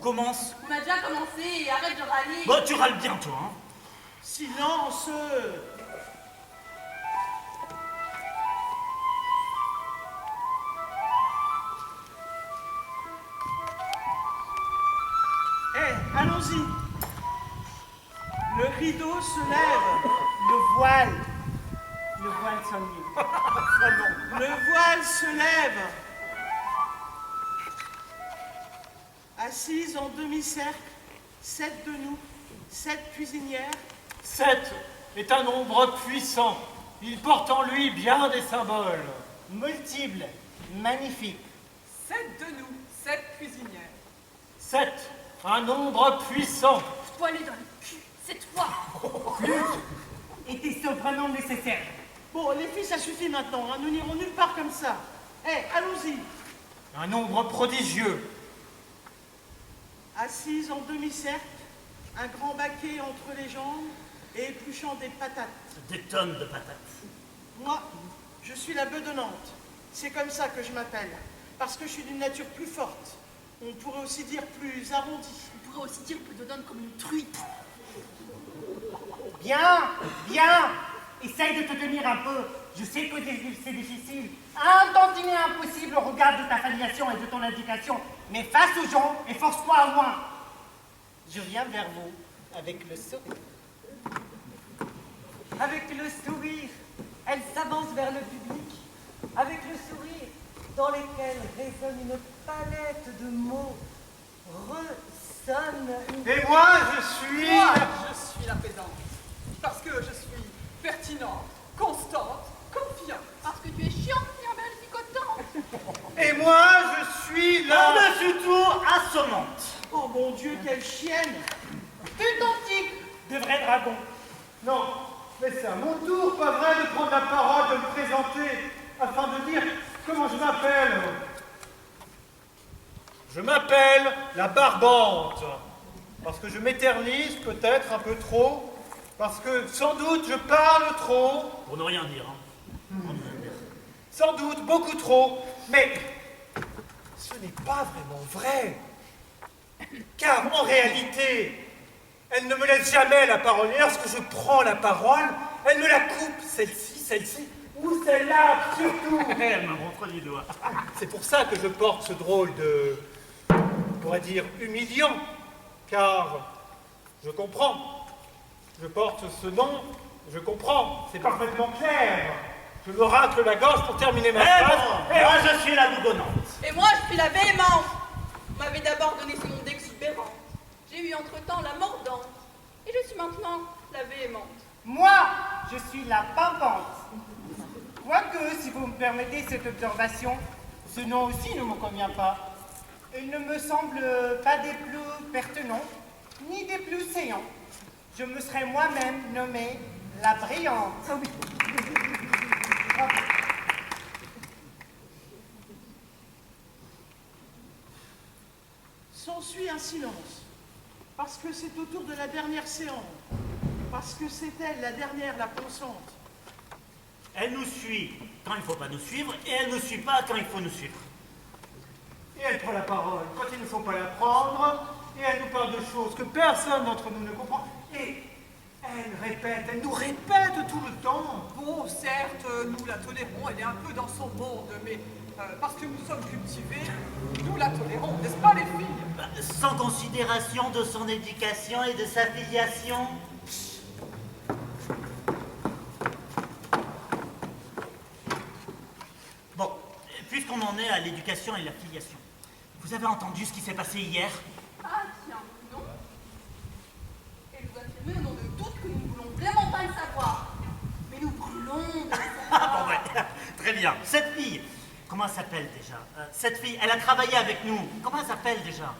commence. On a déjà commencé et arrête de râler. Bon, tu râles bien, toi, hein. Silence. Allons-y. Le rideau se lève. Le voile s'enlève. Ça non. Le voile se lève. Assises en demi-cercle, 7 de nous, 7 cuisinières. 7 est un nombre puissant. Il porte en lui bien des symboles. Multiples, magnifiques. 7 de nous, 7 cuisinières. 7, un nombre puissant. Poilé dans le cul, c'est toi. Et tes surnoms nécessaires. Bon, les filles, ça suffit maintenant, hein. Nous n'irons nulle part comme ça. Allons-y. Un nombre prodigieux. Assise en demi-cercle, un grand baquet entre les jambes et épluchant des patates. Des tonnes de patates. Moi, je suis la bedonnante. C'est comme ça que je m'appelle. Parce que je suis d'une nature plus forte. On pourrait aussi dire plus arrondie. On pourrait aussi dire que je donne comme une truite. Bien, bien. Essaye de te tenir un peu. Je sais que c'est difficile. Un tantinet impossible au regard de ta filiation et de ton indication. Mais face aux gens et force-toi au moins. Je viens vers vous avec le sourire. Avec le sourire, elle s'avance vers le public. Avec le sourire, dans lesquels résonne une palette de mots, ressonne une... Et moi, je suis... Moi, je suis la pédante. Parce que je suis pertinente, constante, confiante. Parce que tu es chiante et embellicotante. Et moi, je suis là... Par-dessus tout, assommante. Oh mon Dieu, quelle chienne! Authentique de vrai dragon. Non, mais c'est à mon tour, pas vrai, de prendre la parole, de me présenter, afin de dire comment je m'appelle. Je m'appelle la Barbante, parce que je m'éternise peut-être un peu trop, parce que sans doute je parle trop. Pour ne rien dire, hein. Sans doute, beaucoup trop, mais ce n'est pas vraiment vrai. Car en réalité, elle ne me laisse jamais la parole. Et lorsque je prends la parole, elle me la coupe, celle-ci, ou celle-là, surtout. Elle me montre du doigt. C'est pour ça que je porte ce drôle de, on pourrait dire, humiliant. Car je comprends. Je porte ce nom, je comprends. C'est parfaitement clair. Je me racle la gorge pour terminer ma Eh phrase. bon, moi je suis la bougonnante. Et moi, je suis la véhémente. On m'avait d'abord donné ce nom d'exubérante. J'ai eu entre-temps la mordante. Et je suis maintenant la véhémente. Moi, je suis la pimpante. Quoique, si vous me permettez cette observation, ce nom aussi ne me convient pas. Il ne me semble pas des plus pertinents, ni des plus saillants. Je me serais moi-même nommée la brillante. S'ensuit un silence. Parce que c'est au tour de la dernière séance. Parce que c'est elle, la dernière, la pensante. Elle nous suit quand il ne faut pas nous suivre et elle ne nous suit pas quand il faut nous suivre. Et elle prend la parole quand il ne faut pas la prendre, et elle nous parle de choses que personne d'entre nous ne comprend. Et elle nous répète tout le temps. Bon, certes, nous la tolérons, elle est un peu dans son monde, mais parce que nous sommes cultivés, nous la tolérons, n'est-ce pas les filles? Bah, sans considération de son éducation et de sa filiation. Bon, puisqu'on en est à l'éducation et la filiation, vous avez entendu ce qui s'est passé hier? Ah tiens, non. Et je vous affirme au nom de toutes que nous ne voulons vraiment pas le savoir. Mais nous brûlons de le Ah savoir. bon, ouais, très bien. Cette fille, comment elle s'appelle déjà? Cette fille, elle a travaillé avec nous. Comment elle s'appelle déjà?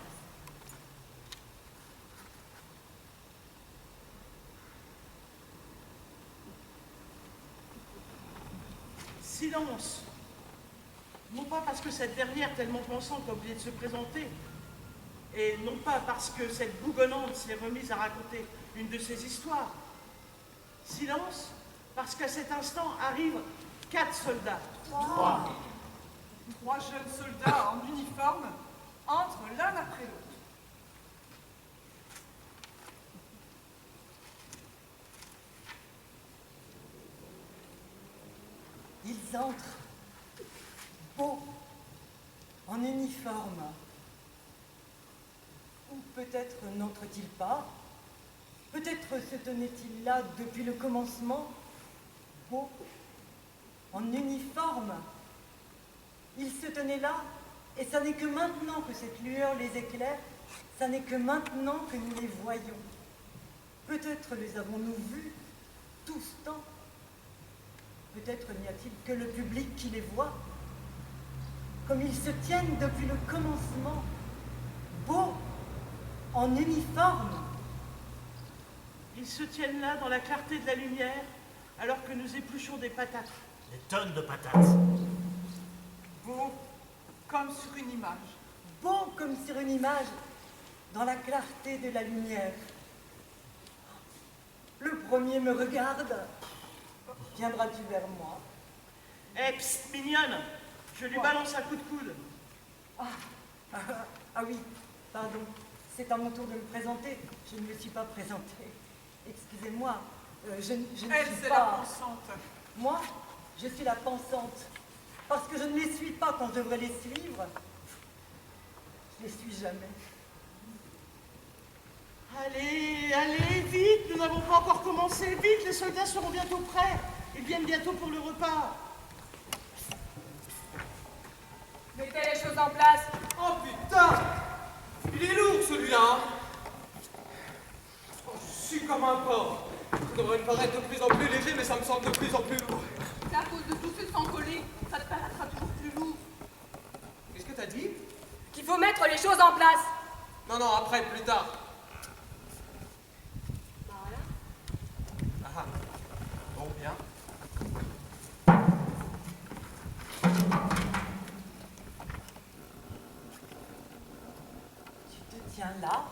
Silence. Non pas parce que cette dernière, tellement pensante, a oublié de se présenter, et non pas parce que cette bougonnante s'est remise à raconter une de ses histoires. Silence, parce qu'à cet instant arrivent 4 soldats. 3 jeunes soldats en uniforme entrent l'un après l'autre. entre, beau, en uniforme. Ou peut-être n'entre-t-il pas? Peut-être se tenait-il là depuis le commencement, beau, en uniforme. Il se tenait là, et ça n'est que maintenant que cette lueur les éclaire, ça n'est que maintenant que nous les voyons. Peut-être les avons-nous vus tout ce temps. Peut-être n'y a-t-il que le public qui les voit. Comme ils se tiennent depuis le commencement, beaux, en uniforme. Ils se tiennent là dans la clarté de la lumière, alors que nous épluchons des patates. Des tonnes de patates. Beau comme sur une image. Beau comme sur une image, dans la clarté de la lumière. Le premier me regarde. Viendras-tu vers moi? Eh, psst, mignonne, je lui balance un coup de coude. Ah oui, pardon. C'est à mon tour de me présenter. Je ne me suis pas présentée. Excusez-moi, je ne Elle, suis c'est pas... la pensante. Moi, je suis la pensante. Parce que je ne les suis pas quand je devrais les suivre. Je les suis jamais. Allez, allez, vite, nous n'avons pas encore commencé. Vite, les soldats seront bientôt prêts. Ils viennent bientôt pour le repas. Mettez les choses en place. Oh putain! Il est lourd celui-là, hein? Oh, je suis comme un porc. Ça devrait me paraître de plus en plus léger, mais ça me semble de plus en plus lourd. C'est à cause de tous ces sangs collés. Ça te paraîtra toujours plus lourd. Qu'est-ce que t'as dit? Qu'il faut mettre les choses en place. Non, non, après, plus tard. Voilà. Ah ah. Bon, bien. Tu te tiens là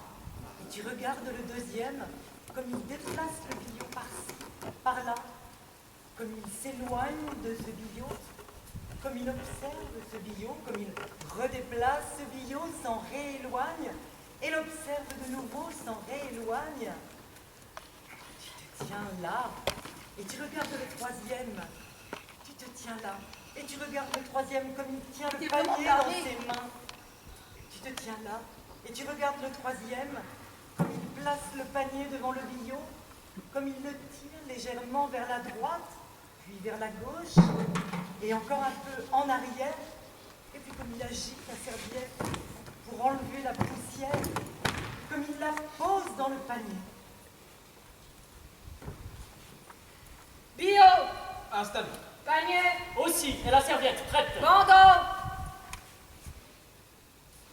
et tu regardes le deuxième comme il déplace le billot par-ci, par-là, comme il s'éloigne de ce billot, comme il observe ce billot, comme il redéplace ce billot, s'en rééloigne, et l'observe de nouveau, s'en rééloigne. Tu te tiens là et tu regardes le troisième. Tu te tiens là et tu regardes le troisième comme il tient le T'es panier vraiment dans taré. ses mains. Tu te tiens là et tu regardes le troisième comme il place le panier devant le billot, comme il le tire légèrement vers la droite, puis vers la gauche, et encore un peu en arrière, et puis comme il agite la serviette pour enlever la poussière, comme il la pose dans le panier. Billot, Installe-toi. panier, Aussi, et la serviette, prête. bandeau.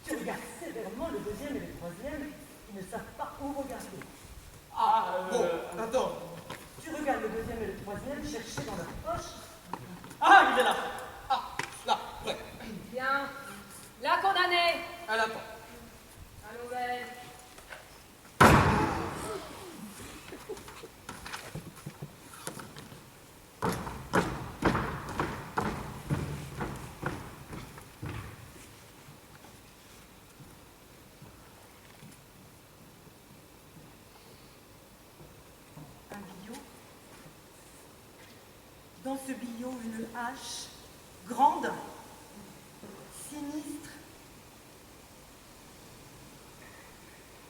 Tu regardes sévèrement le deuxième et le troisième, qui ne savent pas où regarder. Bon, attends. Tu regardes le deuxième et le troisième chercher dans leur poche. Ah, il est là. Ah, là, prêt. Bien. La condamnée. Elle attend. La nouvelle. Un billot. Dans ce billot, une hache, grande, sinistre,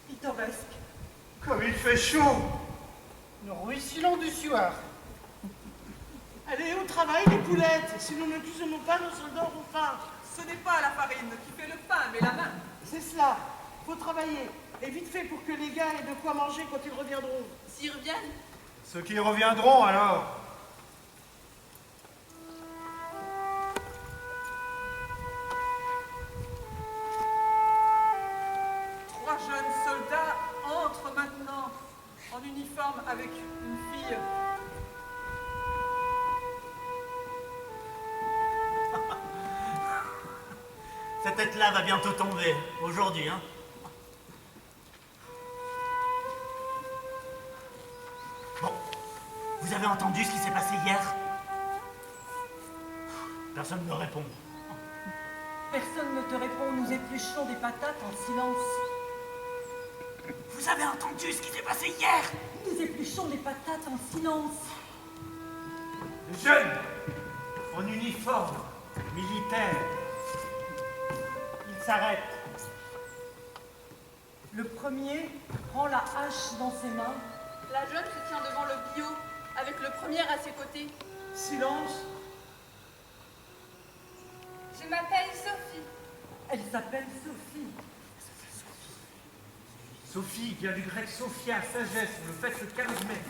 pittoresque. Comme il fait chaud! Nous ruisselons du sueur. Allez, au travail, les poulettes. Si nous ne cuisinons pas, nos soldats auront faim. Ce n'est pas la farine qui fait le pain, mais la main. C'est cela. Faut travailler. Et vite fait pour que les gars aient de quoi manger quand ils reviendront. S'ils reviennent. Ceux qui reviendront alors! Trois jeunes soldats entrent maintenant en uniforme avec une fille. Cette tête-là va bientôt tomber, aujourd'hui, hein. Bon, vous avez entendu ce qui s'est passé hier? Personne ne me répond. Personne ne te répond, nous épluchons des patates en silence. Vous avez entendu ce qui s'est passé hier? Nous épluchons des patates en silence. Les jeunes! en uniforme militaire. Il s'arrête. Le premier prend la hache dans ses mains. La jeune se tient devant le bio, avec le premier à ses côtés. Silence. Je m'appelle Sophie. Elle s'appelle Sophie. Sophie vient du grec Sophia, sagesse, on le fait le 15 mai.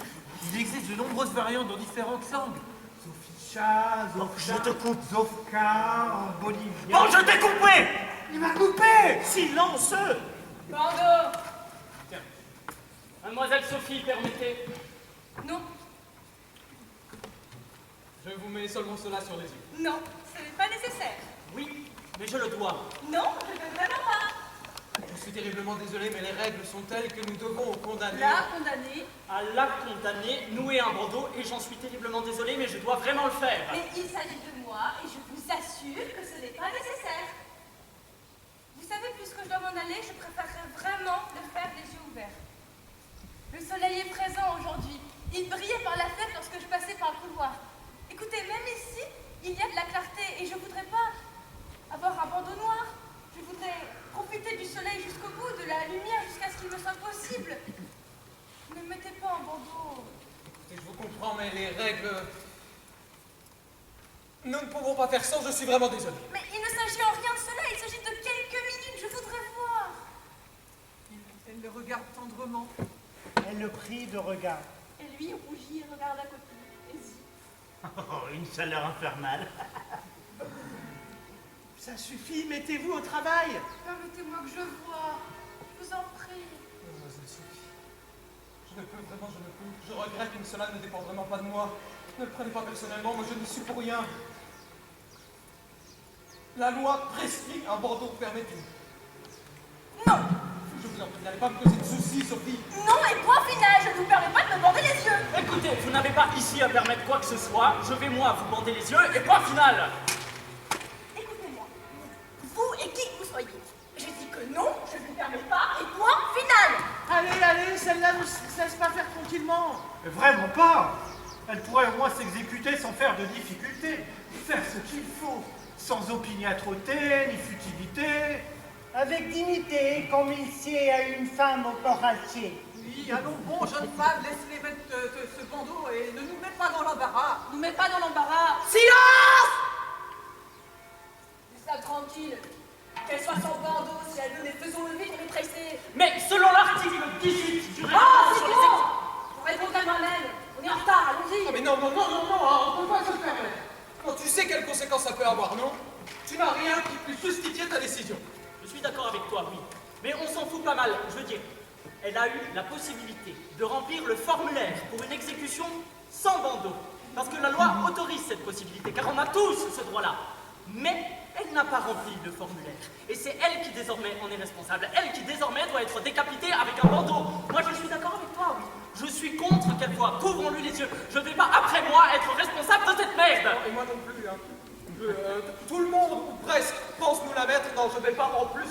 Il existe de nombreuses variantes dans différentes langues. Sophicha, Zofka, Je te coupe. Zofka, en bolivien. Bon, je t'ai coupé! Il m'a coupé! Silence. Bando. Mademoiselle Sophie, permettez. Non, Je vous mets seulement cela sur les yeux. non, ce n'est pas nécessaire. Oui, mais je le dois. Non, je ne veux vraiment pas. Je suis terriblement désolé, mais les règles sont telles que nous devons condamner. La condamnée. À la condamnée, nouer un bandeau, et j'en suis terriblement désolé, mais je dois vraiment le faire. Mais il s'agit de moi et je vous assure que ce n'est pas nécessaire. Vous savez, puisque je dois m'en aller, je préférerais vraiment le faire les yeux ouverts. Le soleil est présent aujourd'hui. Il brillait par la fenêtre lorsque je passais par le couloir. Écoutez, même ici, il y a de la clarté et je ne voudrais pas avoir un bandeau noir. Je voudrais profiter du soleil jusqu'au bout, de la lumière jusqu'à ce qu'il me soit possible. Ne mettez pas un bandeau. Écoutez, je vous comprends, mais les règles... Nous ne pouvons pas faire sans, je suis vraiment désolé. Mais il ne s'agit en rien de cela, il s'agit de quelques minutes, je voudrais voir. Elle le regarde tendrement. Elle le prie de regard. Et lui rougit et regarde à côté. Hésite. Oh, une chaleur infernale. Ça suffit, mettez-vous au travail. Permettez-moi que je voie. Je vous en prie. Mademoiselle Sophie, je ne peux vraiment, je ne peux. Je regrette, mais cela ne dépend vraiment pas de moi. Ne le prenez pas personnellement, moi je n'y suis pour rien. La loi prescrit un bandeau, permettez-vous. Non, Je vous en prie, n'allez pas me causer de soucis, Sophie. non et point final, je ne vous permets pas de me bander les yeux. Écoutez, vous n'avez pas ici à permettre quoi que ce soit, je vais moi vous bander les yeux, et point final. Écoutez-moi, vous et qui que vous soyez, je dis que non, je ne vous permets pas et point final. Allez, allez, celle-là ne se laisse pas faire tranquillement. Mais vraiment pas! Elle pourrait au moins s'exécuter sans faire de difficultés, faire ce qu'il faut, sans opiniâtreté ni futilité. Avec dignité, comme il sied à une femme au coracier. Oui, allons, bon, jeune femme, laisse-les mettre ce bandeau et ne nous mets pas dans l'embarras. Nous mets pas dans l'embarras. Silence. Laisse-la tranquille. Qu'elle soit sans bandeau, si elle veut, mais faisons-le vite, on est pressés. Mais selon l'article 18 du Oh, règlement c'est sur les bon. Pour répondre à moi-même, on est en retard, allons-y. Non mais non, non, non, non, non, on ne peut pas se le permettre. Non, tu sais quelles conséquences ça peut avoir, non? Tu n'as rien qui puisse justifier ta décision. Je suis d'accord avec toi, oui. Mais on s'en fout pas mal, je veux dire. Elle a eu la possibilité de remplir le formulaire pour une exécution sans bandeau. Parce que la loi autorise cette possibilité, car on a tous ce droit-là. Mais elle n'a pas rempli le formulaire. Et c'est elle qui désormais en est responsable. Elle qui désormais doit être décapitée avec un bandeau. Moi je suis d'accord avec toi, oui. Je suis contre qu'elle voie. Couvrons-lui les yeux. Je ne vais pas, après moi, être responsable de cette merde. Et moi non plus, hein. Tout le monde, ou presque, pense nous la mettre. Non, je ne vais pas en plus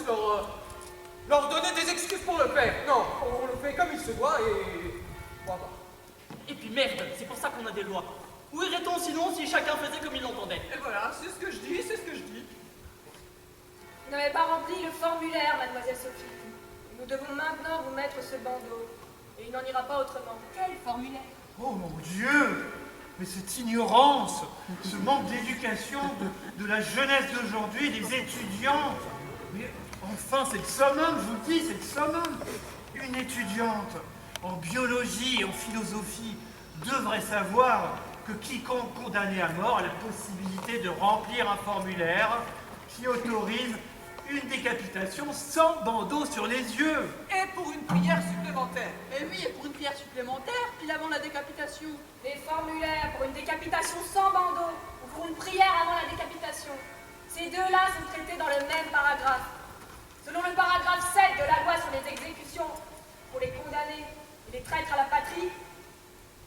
leur donner des excuses pour le faire. Non, on le fait comme il se doit et... Voilà. Et puis merde, c'est pour ça qu'on a des lois. Où irait-on sinon si chacun faisait comme il l'entendait? Et voilà, c'est ce que je dis, c'est ce que je dis. Vous n'avez pas rempli le formulaire, mademoiselle Sophie. Nous devons maintenant vous mettre ce bandeau. Et il n'en ira pas autrement. Quel formulaire? Oh mon Dieu! Mais cette ignorance, ce manque d'éducation de la jeunesse d'aujourd'hui, des étudiantes. Mais enfin, c'est le summum, je vous le dis, c'est le summum. Une étudiante en biologie et en philosophie devrait savoir que quiconque condamné à mort a la possibilité de remplir un formulaire qui autorise une décapitation sans bandeau sur les yeux. Et pour une prière supplémentaire. Et oui, et pour une prière supplémentaire, pile avant la décapitation. Les formulaires pour une décapitation sans bandeau ou pour une prière avant la décapitation. Ces deux-là sont traités dans le même paragraphe. Selon le paragraphe 7 de la loi sur les exécutions, pour les condamnés et les traîtres à la patrie,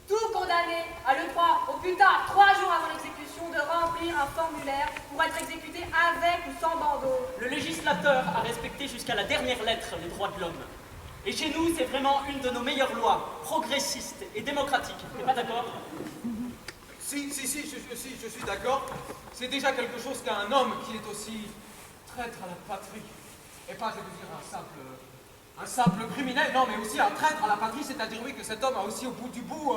tout condamné a le droit, au plus tard 3 jours avant l'exécution, de remplir un formulaire pour être exécuté avec ou sans bandeau. Le législateur a respecté jusqu'à la dernière lettre les droits de l'homme. Et chez nous, c'est vraiment une de nos meilleures lois, progressistes et démocratiques. T'es pas d'accord? Si, je suis d'accord. C'est déjà quelque chose qu'un homme qui est aussi traître à la patrie, et pas, je veux dire, un simple criminel, non, mais aussi un traître à la patrie, c'est-à-dire, oui, que cet homme a aussi au bout du bout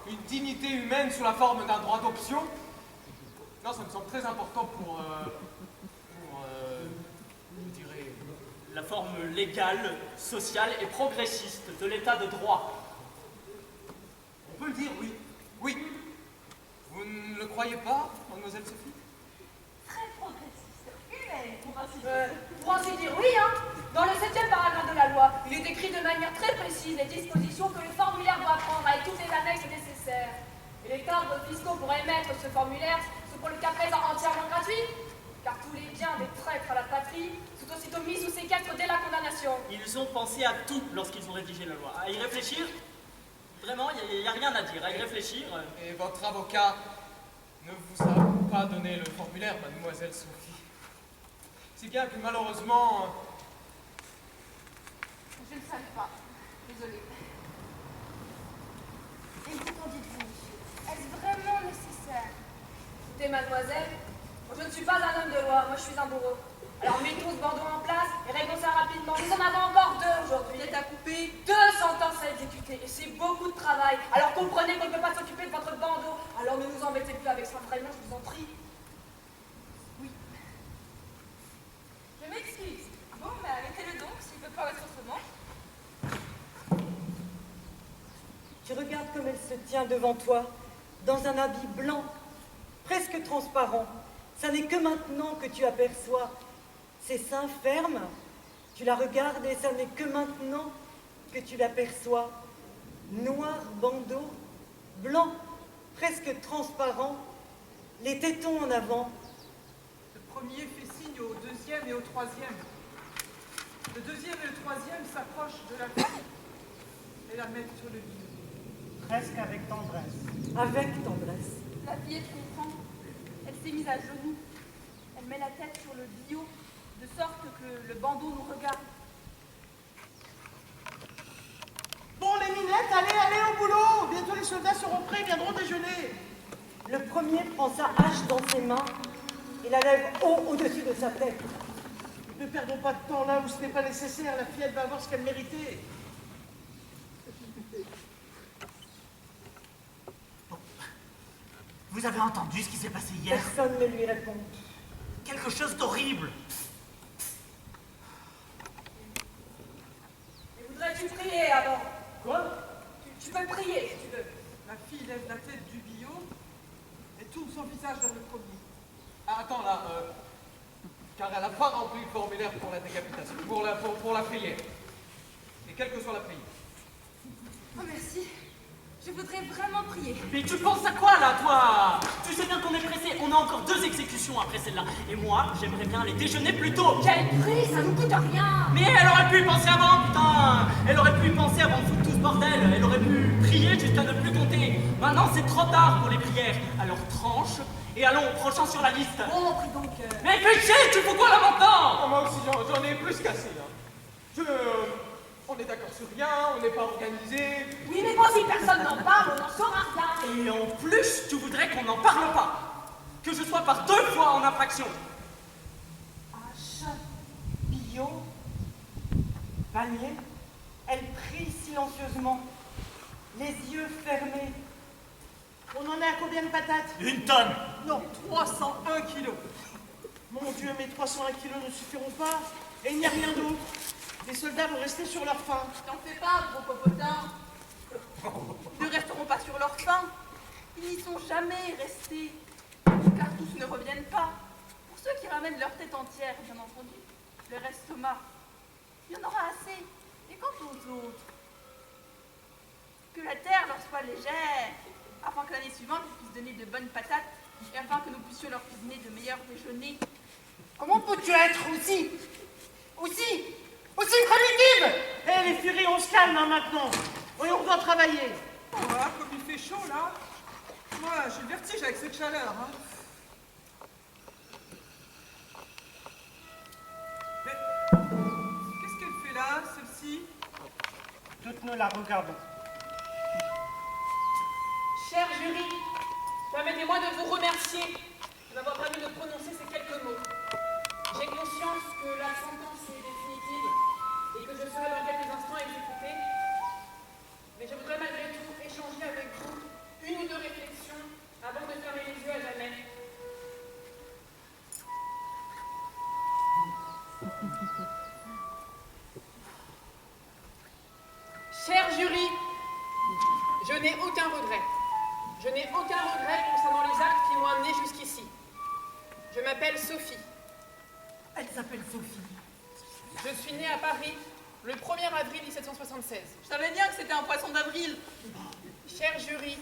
une dignité humaine sous la forme d'un droit d'option. Non, ça me semble très important pour je dirais, La forme légale, sociale et progressiste de l'état de droit. on peut le dire, oui. Oui. Vous ne le croyez pas, mademoiselle Sophie? Très progressiste, humaine, pour ainsi dire, oui, hein. Dans le 7e paragraphe de la loi, il est écrit de manière très précise les dispositions que le formulaire doit prendre avec toutes les annexes nécessaires. Et les timbres fiscaux pour émettre ce formulaire sont pour le cas présent entièrement gratuits, car tous les biens des traîtres à la patrie sont aussitôt mis sous séquestre dès la condamnation. Ils ont pensé à tout lorsqu'ils ont rédigé la loi. À y réfléchir, vraiment, il n'y a rien à dire. À y réfléchir. Et votre avocat ne vous a pas donné le formulaire, mademoiselle Sophie. Si bien que malheureusement... Je ne savais pas. Désolée. Et vous, qu'en dites-vous, monsieur? Est-ce vraiment nécessaire? Écoutez, mademoiselle, moi, je ne suis pas un homme de loi, moi je suis un bourreau. Alors mettons ce bandeau en place et réglons ça rapidement. Nous en avons encore 2 aujourd'hui. Vous êtes à couper. 2 sentences à exécuter et c'est beaucoup de travail. Alors comprenez qu'on ne peut pas s'occuper de votre bandeau. Alors ne nous embêtez plus avec ça, vraiment, je vous en prie. Oui. Je m'excuse. Bon, mais arrêtez-le donc, s'il ne peut pas être autrement. Tu regardes comme elle se tient devant toi, dans un habit blanc, presque transparent. Ça n'est que maintenant que tu aperçois ses seins fermes. Tu la regardes et ça n'est que maintenant que tu l'aperçois. Noir bandeau, blanc, presque transparent, les tétons en avant. Le premier fait signe au 2e et au 3e. Le 2e et le 3e s'approchent de la fille et la mettent sur le lit. Presque avec tendresse. Avec tendresse. La fillette comprend. Elle s'est mise à genoux. Elle met la tête sur le billot, de sorte que le bandeau nous regarde. Bon, les minettes, allez au boulot. Bientôt les soldats seront prêts, viendront déjeuner. Le premier prend sa hache dans ses mains et la lève haut au-dessus de sa tête. Ne perdons pas de temps là où ce n'est pas nécessaire. La fillette va avoir ce qu'elle méritait. Vous avez entendu ce qui s'est passé hier? Personne ne lui répond. Quelque chose d'horrible. Et voudrais-tu prier avant? Quoi? Tu peux prier si tu veux. La fille lève la tête du billot et tourne son visage vers le premier. Ah, attends, là, car elle n'a pas rempli le formulaire pour la décapitation, pour la prière. Et quelle que soit la prière. Oh merci. Je voudrais vraiment prier. Mais tu penses à quoi là, toi? Tu sais bien qu'on est pressé, on a encore 2 exécutions après celle-là. Et moi, j'aimerais bien aller déjeuner plus tôt. Quel prix, ça nous coûte rien. Mais elle aurait pu y penser avant, putain. Elle aurait pu y penser avant de foutre tout ce bordel. Elle aurait pu prier jusqu'à ne plus compter. Maintenant, c'est trop tard pour les prières. Alors tranche, et allons, prochain sur la liste. Bon, prie donc. Mais fais chier, tu fous quoi là maintenant? Oh, moi aussi, j'en ai plus qu'assez, hein. On est d'accord sur rien, on n'est pas organisé. Oui, mais bon, si personne n'en parle, on n'en saura rien. Et en plus, tu voudrais qu'on n'en parle pas. Que je sois par 2 fois en infraction. Hache, billot, panier. Elle prie silencieusement, les yeux fermés. On en est à combien de patates? 1 tonne. Non, 301 kilos. Mon Dieu, mes 301 kilos ne suffiront pas. Et il n'y a rien d'autre. Les soldats vont rester sur leur faim. T'en fais pas, gros popotin. Ils ne resteront pas sur leur faim. Ils n'y sont jamais restés. Car tous ne reviennent pas. Pour ceux qui ramènent leur tête entière, bien entendu, leur estomac, il y en aura assez. Et quant aux autres, que la terre leur soit légère, afin que l'année suivante, ils puissent donner de bonnes patates, et afin que nous puissions leur cuisiner de meilleurs déjeuners. Comment peux-tu être aussi primitive? Eh, les furies, on se calme hein, maintenant. Voyons, on doit travailler. Voilà, comme il fait chaud là. Moi, j'ai le vertige avec cette chaleur. Hein. Mais qu'est-ce qu'elle fait là, celle-ci? Toutes nous la regardons. Cher jury, Permettez-moi de vous remercier de m'avoir permis de prononcer ces quelques mots. J'ai conscience que la sentence est définitive et que je serai dans quelques instants exécutée. Mais je voudrais malgré tout échanger avec vous une ou deux réflexions avant de fermer les yeux à jamais. Cher jury, je n'ai aucun regret. Je n'ai aucun regret concernant les actes qui m'ont amené jusqu'ici. Je m'appelle Sophie. Elle s'appelle Sophie. Je suis née à Paris le 1er avril 1776. Je savais bien que c'était un poisson d'avril. Cher jury,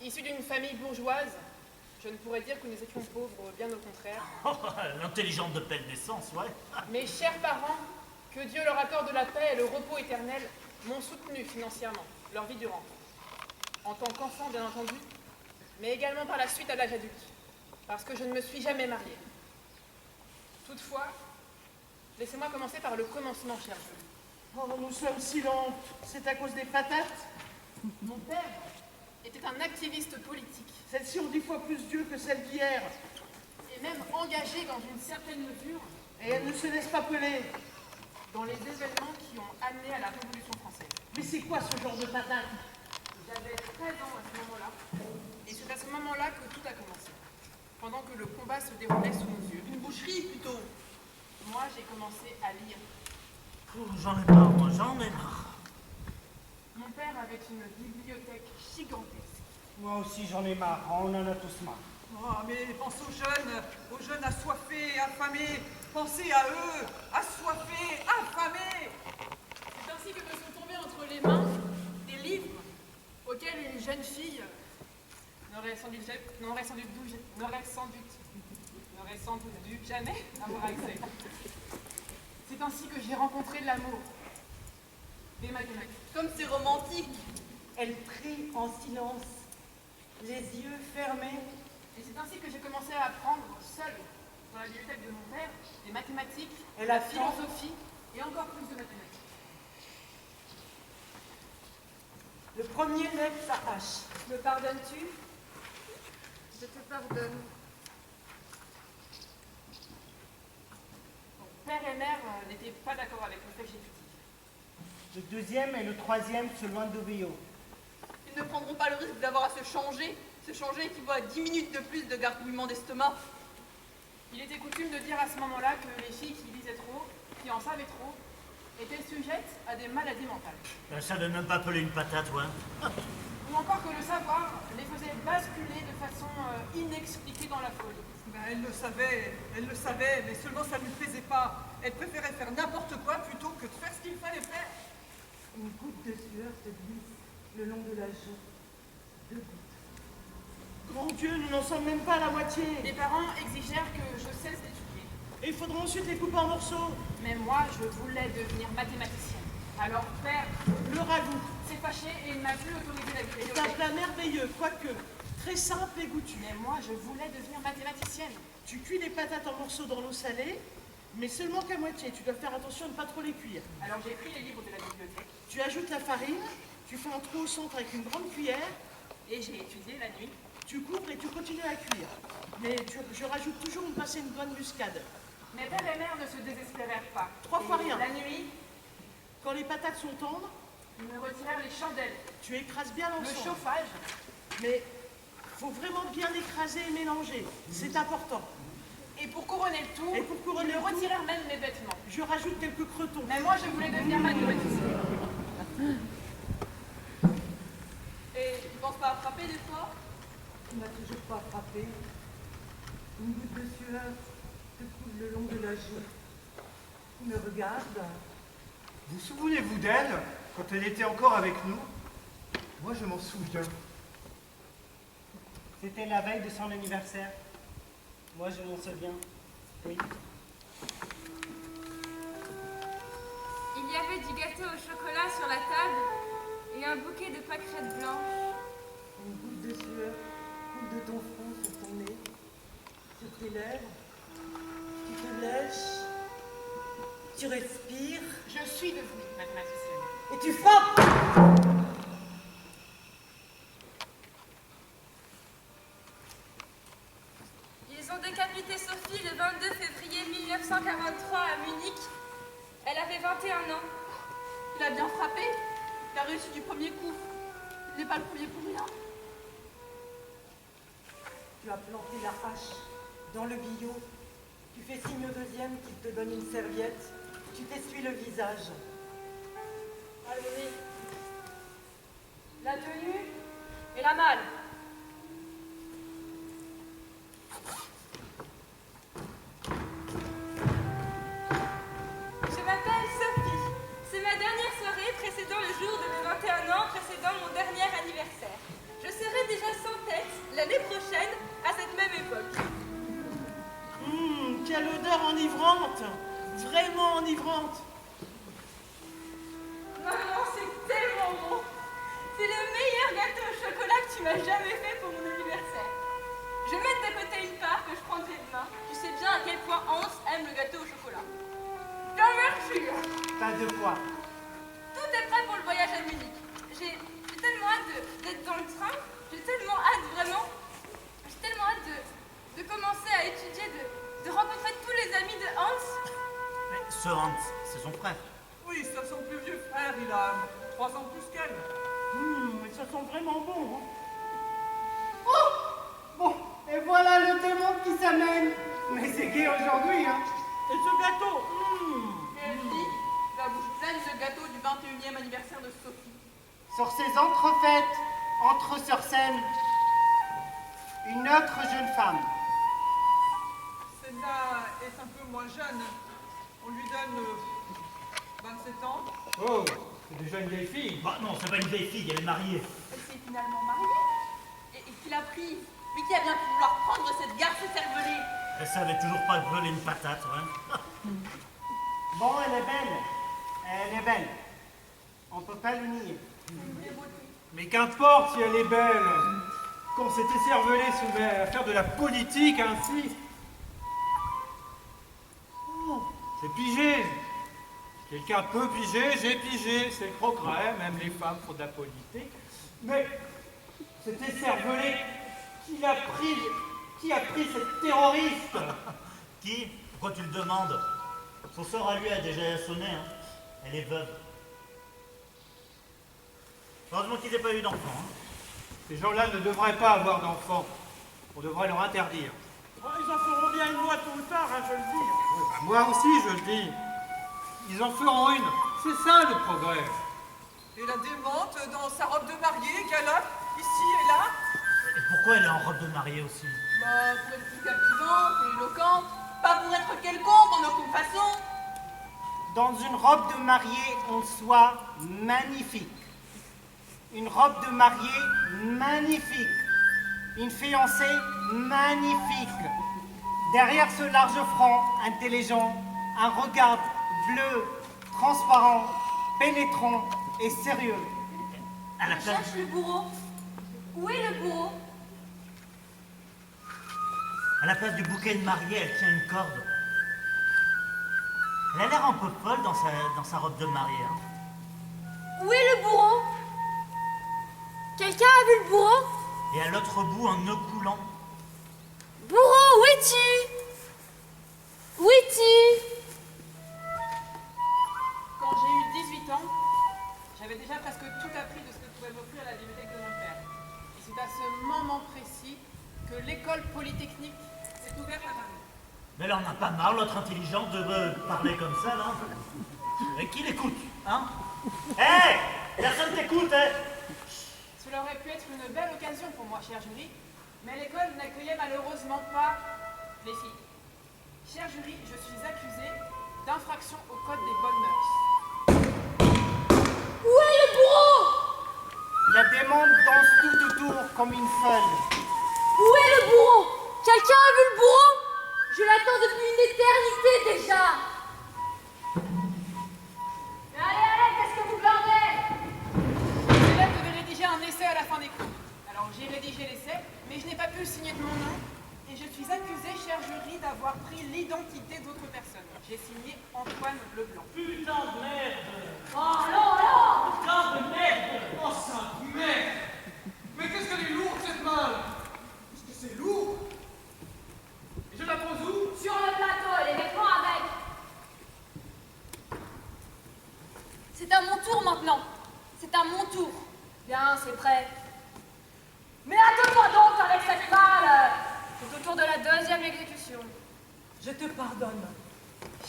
issu d'une famille bourgeoise, je ne pourrais dire que nous étions pauvres, bien au contraire. Oh, l'intelligente de belle naissance, ouais. Mes chers parents, que Dieu leur accorde la paix et le repos éternel, m'ont soutenu financièrement, leur vie durant. En tant qu'enfant, bien entendu, mais également par la suite à l'âge adulte, parce que je ne me suis jamais mariée. Toutefois, laissez-moi commencer par le commencement, cher jury. Oh, nous sommes si lents. C'est à cause des patates? Mon père était un activiste politique, Celles-ci ont 10 fois plus Dieu que celles d'hier. et même engagé dans une certaine mesure Et elles ne se laissent pas peler. dans les événements qui ont amené à la Révolution française. Mais c'est quoi ce genre de patates? J'avais 13 ans à ce moment-là, et c'est à ce moment-là que tout a commencé, pendant que le combat se déroulait sous nos yeux. Une boucherie plutôt. Moi, j'ai commencé à lire. Oh, j'en ai marre, moi, j'en ai marre. Mon père avait une bibliothèque gigantesque. Moi aussi j'en ai marre, on en a tous marre. Oh, mais pense aux jeunes assoiffés, affamés. Pensez à eux, assoiffés, affamés. C'est ainsi que me sont tombés entre les mains des livres auxquels une jeune fille n'aurait sans doute dû jamais avoir accès. C'est ainsi que j'ai rencontré l'amour des mathématiques. Comme c'est romantique. Elle prie en silence, les yeux fermés. Et c'est ainsi que j'ai commencé à apprendre seule, dans la bibliothèque de mon père, les mathématiques, Elle la apprend. philosophie et encore plus de mathématiques. Le premier lève sa hache. Me pardonnes-tu? Je te pardonne. Père et mère n'étaient pas d'accord avec le fait que j'étudie. Le deuxième et le troisième se loignent d'Obéo. Ils ne prendront pas le risque d'avoir à se changer. Se changer équivaut à 10 minutes de plus de gargouillement d'estomac. Il était coutume de dire à ce moment-là que les filles qui lisaient trop, qui en savaient trop, étaient sujettes à des maladies mentales. Ça ne même pas appeler une patate, ouais. Ou encore que le savoir les faisait basculer de façon inexpliquée dans la folie. Ben, elle le savait, mais seulement ça ne lui plaisait pas. Elle préférait faire n'importe quoi plutôt que de faire ce qu'il fallait faire. Une goutte de sueur se glisse le long de la joue. 2 gouttes. Grand Dieu, nous n'en sommes même pas à la moitié. Les parents exigèrent que je cesse d'étudier. Et il faudra ensuite les couper en morceaux. Mais moi, je voulais devenir mathématicienne. Alors père Le ragoût s'est fâché et il m'a plus autorisé la est un bibliothèque. plat merveilleux, quoique très simple et goûtu. Mais moi, je voulais devenir mathématicienne. Tu cuis les patates en morceaux dans l'eau salée, mais seulement qu'à moitié. Tu dois faire attention de ne pas trop les cuire. Alors j'ai pris les livres de la bibliothèque Tu ajoutes la farine, tu fais un trou au centre avec une grande cuillère, et j'ai étudié la nuit. tu couvres et tu continues à cuire. Mais je rajoute toujours une pincée de bonne muscade. Mais père et mère ne se désespérèrent pas. 3 fois Et rien. La nuit, Quand les patates sont tendres, ils me retirèrent les chandelles, tu écrases bien le l'ensemble. chauffage. Mais faut vraiment bien écraser et mélanger. C'est important. Et pour couronner le tout, Et pour couronner ils le me tout- retirèrent même mes vêtements. Je rajoute quelques cretons. Mais moi, je voulais devenir mathématicienne. Et tu penses pas à frapper des fois? Tu m'as toujours pas frappé. Une goutte de sueur te coule le long de la joue. Tu me regardes. Vous souvenez-vous d'elle, quand elle était encore avec nous? Moi, je m'en souviens. C'était la veille de son anniversaire. Moi je m'en souviens. Oui. Il y avait du gâteau au chocolat sur la table et un bouquet de pâquerettes blanches. Une goutte de sueur coule de ton front sur ton nez, sur tes lèvres. Tu te lèches. Tu respires. Je suis devenue mathématicienne. Et tu frappes. coup, il n'est pas le premier pour rien. Tu as planté la hache dans le billot. Tu fais signe au deuxième qu'il te donne une serviette. Tu t'essuies le visage. Allons-y. La tenue et la malle. Je m'appelle Sophie. C'est ma dernière soirée précédant le jour de mes 21 ans, précédant mon dernier anniversaire. Je serai déjà sans tête l'année prochaine à cette même époque. Quelle odeur enivrante! Vraiment enivrante! Maman, c'est tellement bon. C'est le meilleur gâteau au chocolat que tu m'as jamais fait pour mon anniversaire. Je vais mettre de côté une part que je prendrai demain. Tu sais bien à quel point Hans aime le gâteau au chocolat. Bien merci. Pas de quoi. Tout est prêt pour le voyage à Munich. J'ai tellement hâte d'être dans le train. J'ai tellement hâte, vraiment. J'ai tellement hâte de commencer à étudier, de rencontrer tous les amis de Hans. Mais ce Hans, c'est son frère. Oui, c'est son plus vieux frère, il a 3 ans plus qu'elle. Mais ça sent vraiment bon, hein. Bon, et voilà le démon qui s'amène. Mais c'est gai aujourd'hui, hein. Et ce gâteau, Et elle dit, la bouche pleine de gâteau du 21e anniversaire de Sophie. Sur ces entrefaites, entre sur scène, une autre jeune femme. Celle-là est un peu moins jeune. On lui donne 27 ans. Oh, c'est déjà une vieille fille. Bah non, c'est pas une vieille fille, elle est mariée. Elle s'est finalement mariée. Et qui l'a prise. Mais qui a bien pu vouloir prendre cette garce cervelée? Elle savait toujours pas brûler une patate, ouais. Bon, elle est belle. Elle est belle. On peut pas le nier. Mais qu'importe si elle est belle. Qu'on s'était cervelé se met à faire de la politique ainsi. Oh, c'est pigé. Quelqu'un peut piger, j'ai pigé. C'est le progrès, même les femmes font de la politique. Mais c'était cervelé. Qui a pris cette terroriste? Qui? Pourquoi tu le demandes? Son sort à lui a déjà sonné, hein. Elle est veuve. Heureusement qu'ils n'aient pas eu d'enfant, hein. Ces gens-là ne devraient pas avoir d'enfants. On devrait leur interdire. Ils en feront bien une loi tôt ou tard, hein, je le dis. Oui, bah, moi aussi, je le dis. Ils en feront une. C'est ça le progrès. Et la démente, dans sa robe de mariée, galope ici et là. Et pourquoi elle est en robe de mariée aussi? Bah, pour être plus captivante et éloquente. Pas pour être quelconque en aucune façon. Dans une robe de mariée en soie magnifique. Une robe de mariée magnifique. Une fiancée magnifique. Derrière ce large front intelligent, un regard bleu, transparent, pénétrant et sérieux. À la Je place... cherche le bourreau. Où est le bourreau? À la place du bouquet de mariée, elle tient une corde. Elle a l'air un peu folle dans sa robe de mariée, hein. Où est le bourreau? Quelqu'un a vu le bourreau? Et à l'autre bout, un nœud coulant. Bourreau, où es-tu? Où es-tu? Quand j'ai eu 18 ans, j'avais déjà presque tout appris de ce que pouvait m'offrir la bibliothèque de mon père. Et c'est à ce moment précis que l'école polytechnique s'est ouverte à Paris. Mais elle en a pas marre, l'autre intelligente, de parler comme ça, là. Et qui l'écoute, hein? Hé! Personne t'écoute, hein? Cela aurait pu être une belle occasion pour moi, cher jury, mais l'école n'accueillait malheureusement pas les filles. Cher jury, je suis accusée d'infraction au code des bonnes mœurs. Où est le bourreau? La démente danse tout autour comme une folle. Où est le bourreau? Quelqu'un a vu le bourreau? Je l'attends depuis une éternité déjà. Allez, qu'est-ce que vous glandez? Les élèves devaient rédiger un essai à la fin des cours. Alors j'ai rédigé l'essai, mais je n'ai pas pu le signer de mon nom. Et je suis accusée, cher jury, d'avoir pris l'identité d'autres personnes. J'ai signé Antoine Leblanc. Putain de merde! Oh non! Putain de merde! Oh, sainte merde! Mais qu'est-ce qu'elle est lourde, cette malle! Qu'est-ce que c'est lourd! Et je la pose où? Sur le plateau et les vêtements avec. C'est à mon tour maintenant. C'est à mon tour. Bien, c'est prêt. Mais attends-toi donc avec cette malle. C'est au tour de la deuxième exécution. Je te pardonne.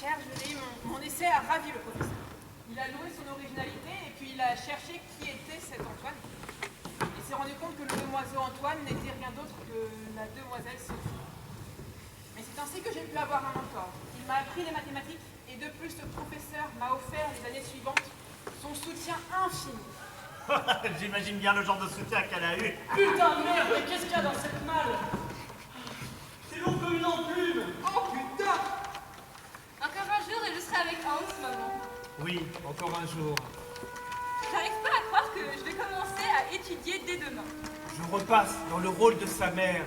Cher jury, mon essai a ravi le professeur. Il a loué son originalité et puis il a cherché qui était cet Antoine. Il s'est rendu compte que le demoiselle Antoine n'était rien d'autre que la demoiselle Sophie. Et c'est ainsi que j'ai pu avoir un mentor. Il m'a appris les mathématiques et de plus ce professeur m'a offert les années suivantes son soutien infini. J'imagine bien le genre de soutien qu'elle a eu. Putain de merde, mais qu'est-ce qu'il y a dans cette malle? C'est lourd comme une enclume. Oh putain! Encore un jour et je serai avec Hans, maman. Oui, encore un jour. J'arrive pas à croire que je vais commencer à étudier dès demain. Je repasse dans le rôle de sa mère.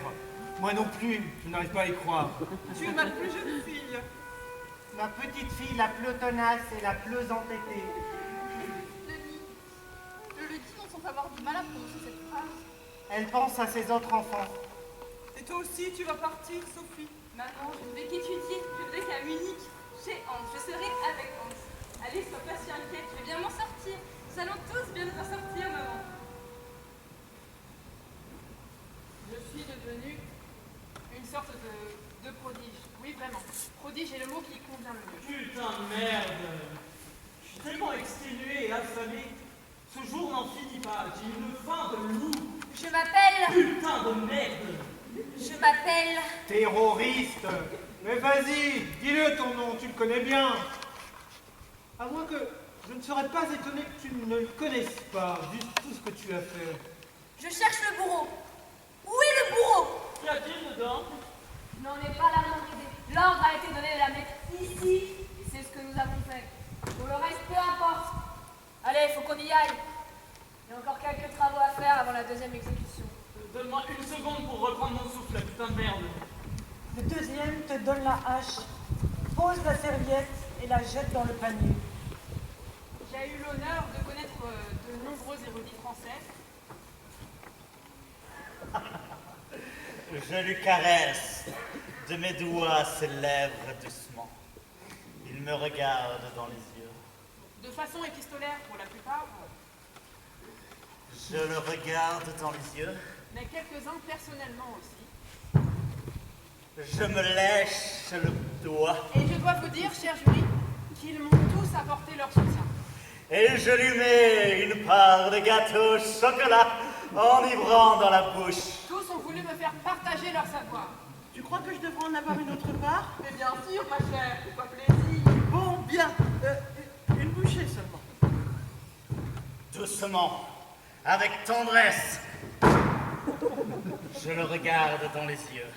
Moi non plus, je n'arrive pas à y croire. Tu es ma plus jeune fille. Ma petite fille, la plus tenace et la plus entêtée. Je le dis sans savoir du mal à prononcer cette phrase. Elle pense à ses autres enfants. Et toi aussi, tu vas partir, Sophie. Maman, je ne vais qu'étudier. Je ne vais qu'à Munich, chez Hans. Je serai avec Hans. Allez, sois pas si inquiète, je vais bien m'en sortir. Nous allons tous bien nous en sortir, maman. Je suis devenue une sorte de prodige. Oui, vraiment. Prodige est le mot qui convient le mieux. Putain de merde. Je suis tellement exténué et affamé. Ce jour n'en finit pas. J'ai une faim de loup. Je m'appelle... Putain de merde. Je m'appelle... Terroriste! Mais vas-y, dis-le ton nom, tu le connais bien. À moins que je ne serais pas étonné que tu ne le connaisses pas, vu tout ce que tu as fait. Je cherche le bourreau. Où est le bourreau? Qu'y a-t-il dedans? Je n'en ai pas la moindre idée. L'ordre a été donné de la mettre ici, et c'est ce que nous avons fait. Pour le reste, peu importe. Allez, faut qu'on y aille. Il y a encore quelques travaux à faire avant la deuxième exécution. Donne-moi une seconde pour reprendre mon souffle, putain de merde. Le deuxième te donne la hache, pose la serviette et la jette dans le panier. J'ai eu l'honneur de connaître de nombreux érudits français. Je lui caresse de mes doigts ses lèvres doucement. Il me regarde dans les yeux. De façon épistolaire pour la plupart, Je le regarde dans les yeux. mais quelques-uns personnellement aussi. Je me lèche le doigt. Et je dois vous dire, cher jury, qu'ils m'ont tous apporté leur soutien. Et je lui mets une part de gâteau au chocolat enivrant dans la bouche. Tous ont voulu me faire partager leur savoir. Tu crois que je devrais en avoir une autre part? Mais bien sûr, ma chère, fais-toi plaisir. Bon, bien. Une bouchée seulement. Doucement, avec tendresse. Je le regarde dans les yeux.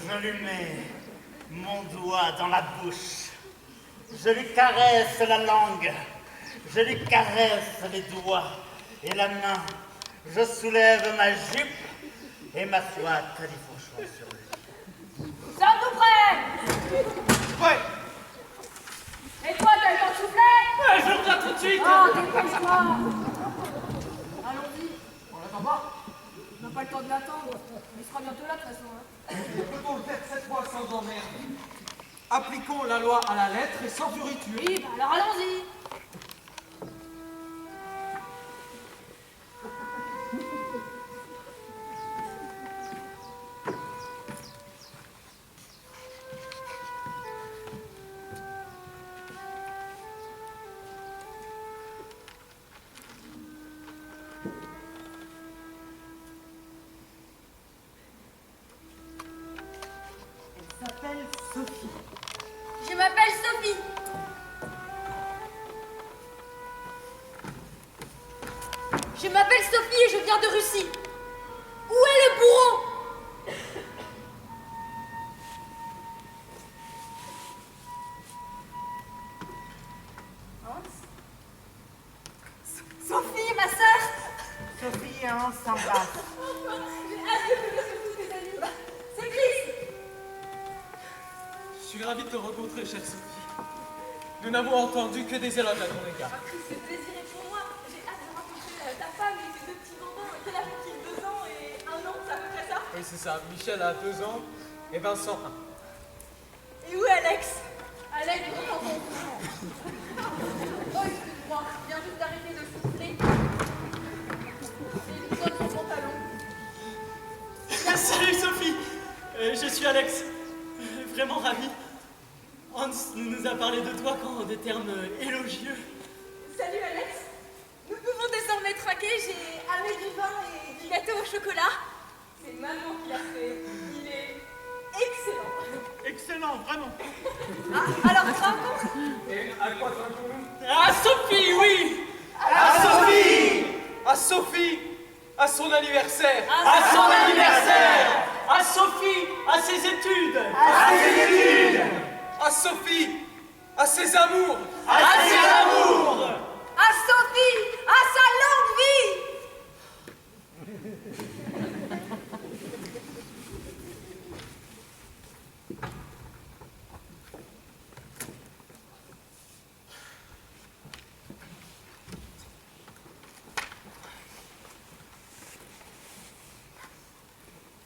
Je lui mets mon doigt dans la bouche. Je lui caresse la langue. Je lui caresse les doigts et la main. Je soulève ma jupe et m'assois califourchon sur lui. Sommes-nous prêts? Ouais, Et toi, t'as le temps de souffler? Je reviens tout de suite. Oh, dépêche-toi. Allons-y. On l'attend pas? On n'a pas le temps de l'attendre. Il sera bientôt là, de toute façon. Hein. Peut-on le faire cette fois sans emmerde? Appliquons la loi à la lettre et sans furitude. Oui, bah alors allons-y. Elle s'appelle Sophie. Je m'appelle Sophie. Je m'appelle Sophie et je viens de Russie. Où est le bourreau? Sophie, ma sœur. Sophie et Hans s'embrassent. J'ai hâte de vous tous des amis. C'est Chris. Je suis ravi de te rencontrer, chère Sophie. Nous n'avons entendu que des éloges à ton égard. Chris, le plaisir est pour moi. J'ai hâte de rencontrer ta femme et tes deux petits bonbons. Quel âge ont-ils? 2 ans et 1 an, c'est à peu près ça? Oui, c'est ça. Michel a 2 ans et Vincent 1. Et où est Alex? Alex, on t'entend. Oh, excuse-moi, je viens juste d'arrêter de souffler. Et il donne son pantalon. Salut Sophie, je suis Alex. Vraiment ravi. Hans nous a parlé de toi qu'en des termes élogieux. Salut Alex. Nous pouvons désormais trinquer. J'ai amené du vin et du gâteau au chocolat. C'est maman qui l'a fait. Il est excellent. Excellent, vraiment. Ah, alors bravo. Et à quoi trinquons-nous? Ah Sophie, oui. À Sophie! À Sophie! À son anniversaire! À son anniversaire. À Sophie, à ses études. À Sophie! À ses amours! À ses amours. À Sophie, à sa longue vie.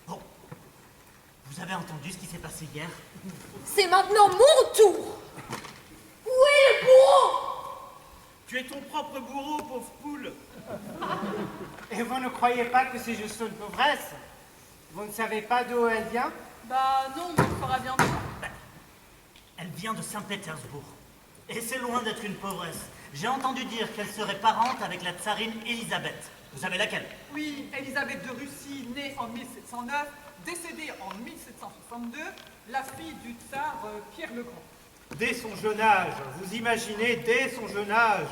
Bon, vous avez entendu ce qui s'est passé hier? C'est maintenant mon tour. Où est le bourreau? Tu es ton propre bourreau, pauvre poule. Et vous ne croyez pas que c'est juste une pauvresse? Vous ne savez pas d'où elle vient? Bah non, mais on fera bientôt. Elle vient de Saint-Pétersbourg. Et c'est loin d'être une pauvresse. J'ai entendu dire qu'elle serait parente avec la tsarine Élisabeth. Vous savez laquelle? Oui, Élisabeth de Russie, née en 1709, décédée en 1762, la fille du tsar Pierre le Grand. Dès son jeune âge, vous imaginez, dès son jeune âge,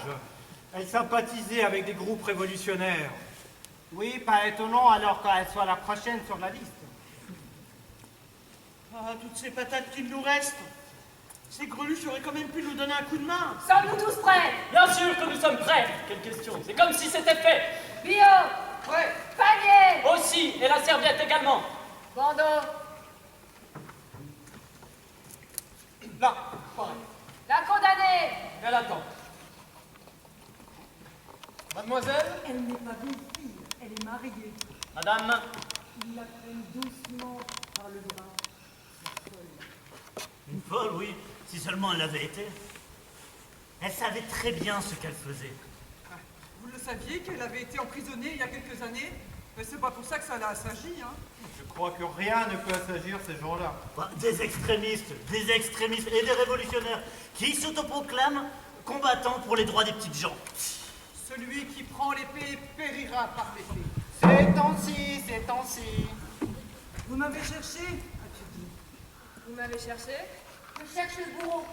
elle sympathisait avec des groupes révolutionnaires. Oui, pas étonnant alors qu'elle soit la prochaine sur la liste. Ah, toutes ces patates qu'il nous reste. Ces greluches auraient quand même pu nous donner un coup de main. Sommes-nous tous prêts? Bien sûr que nous sommes prêts. Quelle question. C'est comme si c'était fait. Bio, Ouais! panier, Aussi, et la serviette également. bandeau, Là, pareil. la condamnée. Elle attend. Mademoiselle? Elle n'est pas une fille, elle est mariée. Madame, Ils la prennent doucement par le bras. La folle. Une folle, oui, si seulement elle l'avait été. Elle savait très bien ce qu'elle faisait. Vous le saviez qu'elle avait été emprisonnée il y a quelques années? Mais c'est pas pour ça que ça l'a assagi, hein. Je crois que rien ne peut assagir ces gens-là. Bah, des extrémistes et des révolutionnaires qui s'autoproclament combattants pour les droits des petites gens. Celui qui prend l'épée périra par l'épée. C'est temps-ci. Vous m'avez cherché, as-tu dit? Vous m'avez cherché? Je cherche le bourreau.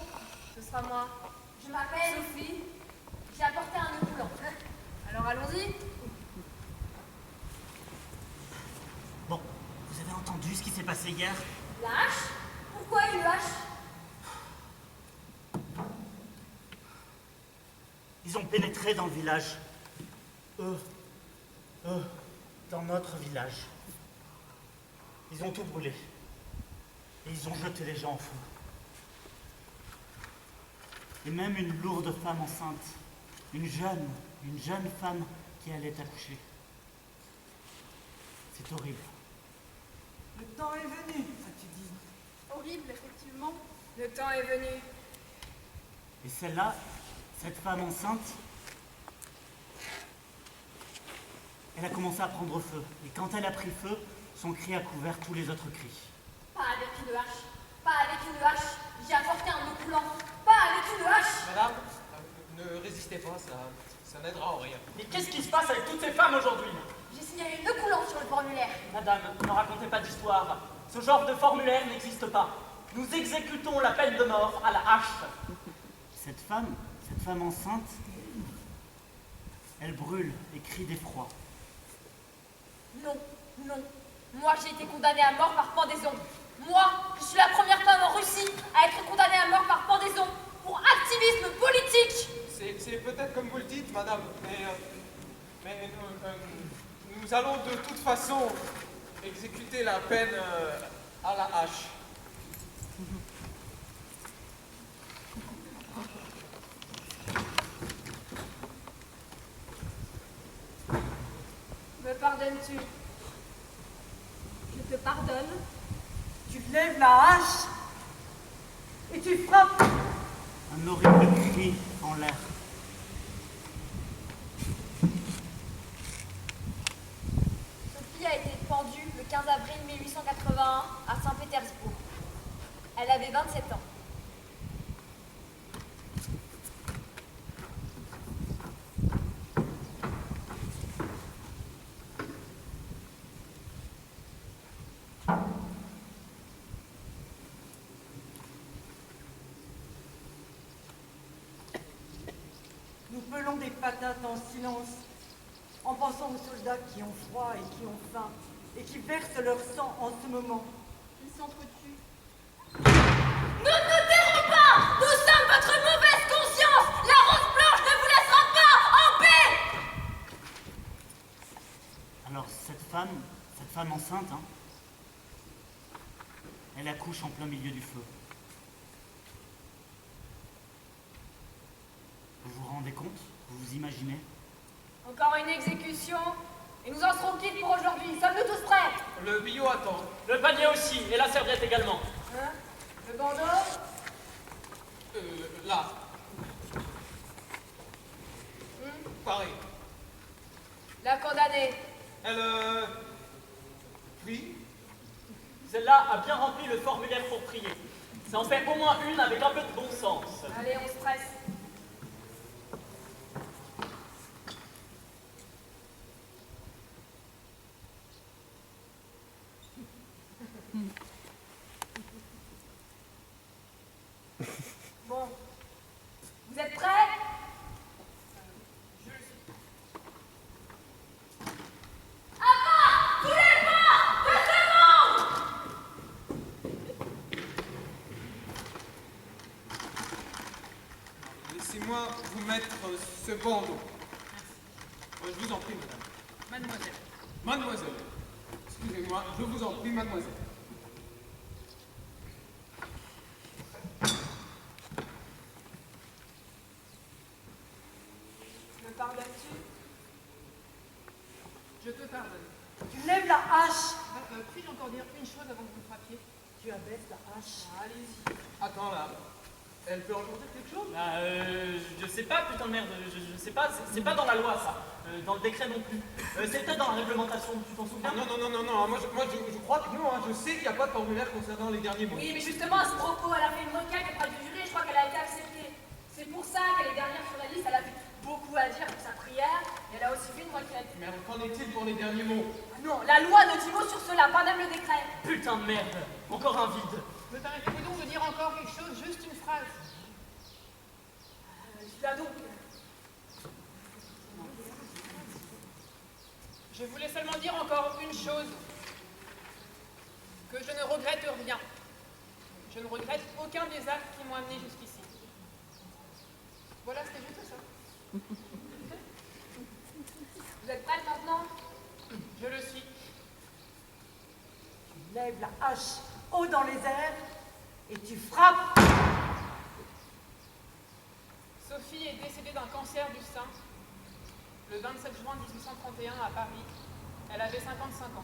Ce sera moi. Je m'appelle Sophie. J'ai apporté un nœud coulant. Alors allons-y. Bon, vous avez entendu ce qui s'est passé hier? Lâche? Pourquoi une lâche? Ils ont pénétré dans le village. Eux, dans notre village. Ils ont tout brûlé. Et ils ont jeté les gens au feu. Et même une lourde femme enceinte, une jeune femme qui allait accoucher. C'est horrible. Le temps est venu, as-tu dit? Horrible, effectivement. Le temps est venu. Et celle-là, cette femme enceinte, elle a commencé à prendre feu. Et quand elle a pris feu, son cri a couvert tous les autres cris. Pas avec une hache. Pas avec une hache. J'ai apporté un nœud coulant. Pas avec une hache. Madame, ne résistez pas, ça n'aidera en rien. mais qu'est-ce qui se passe avec toutes ces femmes aujourd'hui? J'ai signalé le nœud coulant sur le formulaire. Madame, ne racontez pas d'histoire. Ce genre de formulaire n'existe pas. Nous exécutons la peine de mort à la hache. Cette femme enceinte, elle brûle et crie d'effroi. Non, non. Moi, j'ai été condamnée à mort par pendaison. Moi, je suis la première femme en Russie à être condamnée à mort par pendaison pour activisme politique. C'est peut-être comme vous le dites, madame, mais nous allons de toute façon exécuter la peine à la hache. Me pardonnes-tu? Je te pardonne. Tu lèves la hache et tu frappes. Un horrible cri en l'air. Sophie a été pendue le 15 avril 1881 à Saint-Pétersbourg. Elle avait 27 ans. Nous pelons des patates en silence, en pensant aux soldats qui ont froid et qui ont faim, et qui versent leur sang en ce moment. Ils s'entretuent. Nous ne nous tairons pas! Nous sommes votre mauvaise conscience! La rose blanche ne vous laissera pas en paix! Alors cette femme enceinte, hein, elle accouche en plein milieu du feu. Vous vous rendez compte? Vous vous imaginez? Encore une exécution, et nous en serons quittes pour aujourd'hui. Sommes-nous tous prêts? Le billot attend. Le panier aussi, et la serviette également. Hein? Le bandeau? Là. Pareil. La condamnée. Elle, prie. Celle-là a bien rempli le formulaire pour prier. Ça en fait au moins une avec un peu de bon sens. Allez, on se presse. Bon. Vous êtes prêts? Je le suis. À part! Tous les pas! De ce monde! Laissez-moi vous mettre ce bandeau. Je vous en prie, madame. Mademoiselle. Mademoiselle. Excusez-moi, je vous en prie, mademoiselle. Me pardonnes-tu? Je te pardonne. Tu lèves la hache. Puis-je encore dire une chose avant que vous frappiez? Tu abaisses la hache. Allez-y. Attends là. Elle peut encore dire quelque chose? Je sais pas, putain de merde, je sais pas, c'est pas dans la loi ça, dans le décret non plus. C'est peut-être dans la réglementation, tu t'en souviens? Non, moi je crois que non, hein, je sais qu'il n'y a pas de formulaire concernant les derniers mots. Oui, mais justement, à ce propos, elle a fait une requête auprès du jury, je crois qu'elle a été acceptée. C'est pour ça qu'elle est dernière sur la liste, elle a eu beaucoup à dire pour sa prière, et elle a aussi fait une requête. Mais alors, qu'en est-il pour les derniers mots? Ah non, la loi ne dit mot sur cela, pas même le décret. Putain de merde, encore un vide. Me permettez-vous donc de dire encore quelque chose, juste une phrase? Tu as donc. Je voulais seulement dire encore une chose. Que je ne regrette rien. Je ne regrette aucun des actes qui m'ont amené jusqu'ici. Voilà, c'était juste ça. Vous êtes prête maintenant? Je le suis. Tu lèves la hache haut dans les airs et tu frappes. Sophie est décédée d'un cancer du sein le 27 juin 1831 à Paris. Elle avait 55 ans.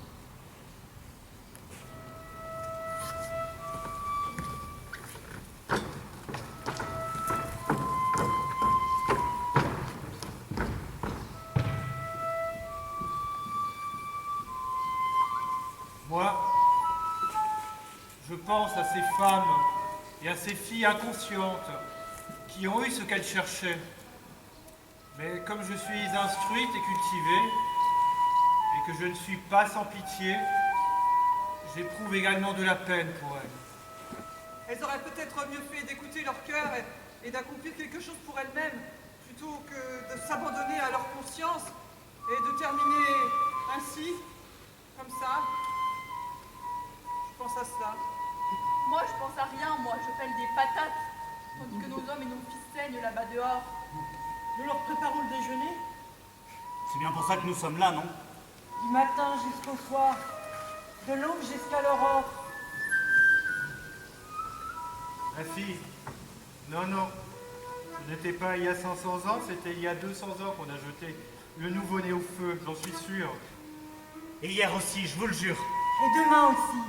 Moi, je pense à ces femmes et à ces filles inconscientes qui ont eu ce qu'elles cherchaient. Mais comme je suis instruite et cultivée, et que je ne suis pas sans pitié, j'éprouve également de la peine pour elles. Elles auraient peut-être mieux fait d'écouter leur cœur et d'accomplir quelque chose pour elles-mêmes, plutôt que de s'abandonner à leur conscience et de terminer ainsi, comme ça. Je pense à cela. Moi, je pense à rien, moi, je pèle des patates, tandis que nos hommes et nos fils saignent là-bas dehors. Nous leur préparons le déjeuner. C'est bien pour ça que nous sommes là, non? Du matin jusqu'au soir, de l'aube jusqu'à l'aurore. Ma fille, non, ce n'était pas il y a 500 ans, c'était il y a 200 ans qu'on a jeté le nouveau-né au feu, j'en suis sûr. Et hier aussi, je vous le jure. Et demain aussi,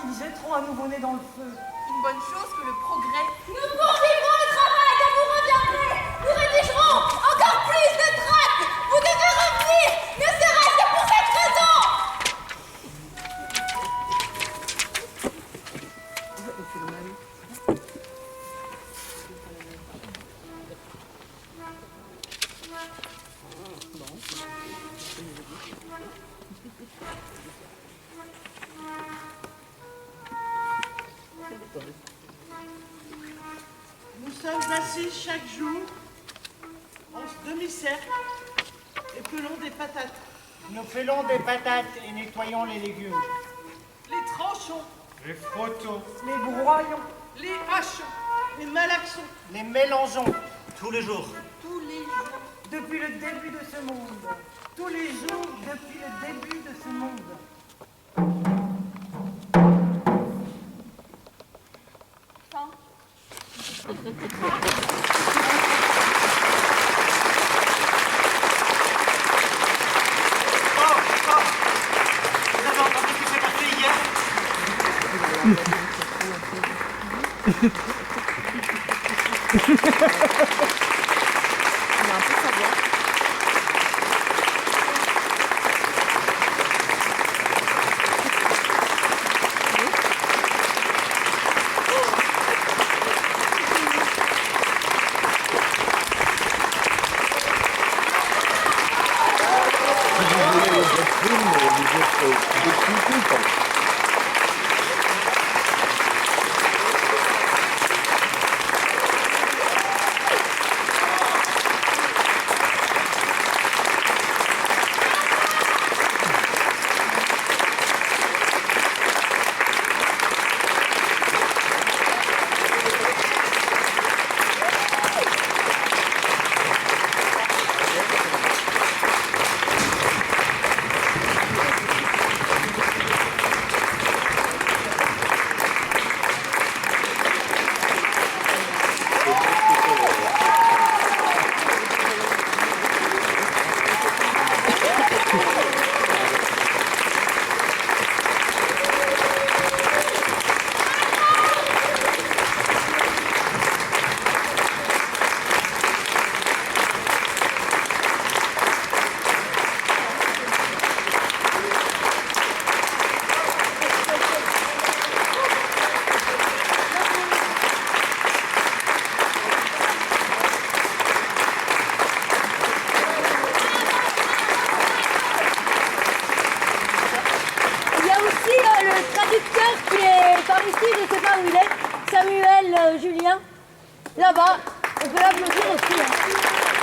ils jetteront un nouveau-né dans le feu. Une bonne chose que le progrès. Nous poursuivrons le travail quand vous reviendrez. Nous rédigerons encore plus de tracts. Vous devez revenir, ne serait-ce que pour cette raison. Nous sommes assis chaque jour en demi-cercle et pelons des patates. Nous pelons des patates et nettoyons les légumes. Les tranchons, Les frottons. Les broyons, les hachons, Les malaxons. Les mélangeons tous les jours. Tous les jours. depuis le début de ce monde. Tous les jours depuis le début de ce monde. Fin. Vous avez entendu ce qui s'est passé hier? On va un peu savoir. Samuel Julien, là-bas, on peut l'applaudir aussi. Hein.